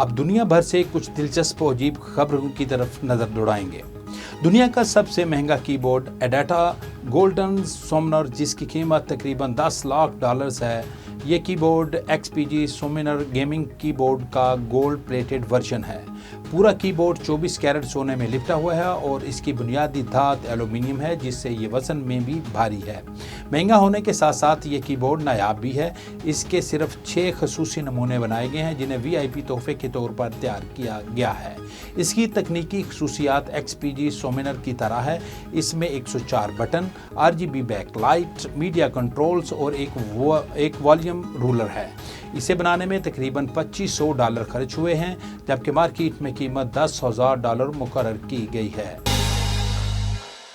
अब दुनिया भर से कुछ दिलचस्प और अजीब खबरों की तरफ नजर दौड़ाएंगे। दुनिया का सबसे महंगा कीबोर्ड एडाटा गोल्डन सोमनर, जिसकी कीमत तकरीबन $10 लाख है। ये कीबोर्ड XPG सोमनर गेमिंग कीबोर्ड का गोल्ड प्लेटेड वर्जन है। पूरा कीबोर्ड 24 कैरेट सोने में लिपटा हुआ है और इसकी बुनियादी धात एल्यूमिनियम है, जिससे ये वजन में भी भारी है। महंगा होने के साथ साथ ये कीबोर्ड नायाब भी है। इसके सिर्फ 6 खसूसी नमूने बनाए गए हैं, जिन्हें VIP तोहफे के तौर पर तैयार किया गया है। इसकी तकनीकी खसूसियात XPG सोमनर की तरह है। इसमें 104 button, RGB backlight, media controls और एक वॉल्यूम रूलर है। इसे बनाने में तकरीबन $2500 खर्च हुए हैं, जबकि मार्केट में कीमत $10,000 मुकर्रर की गई है।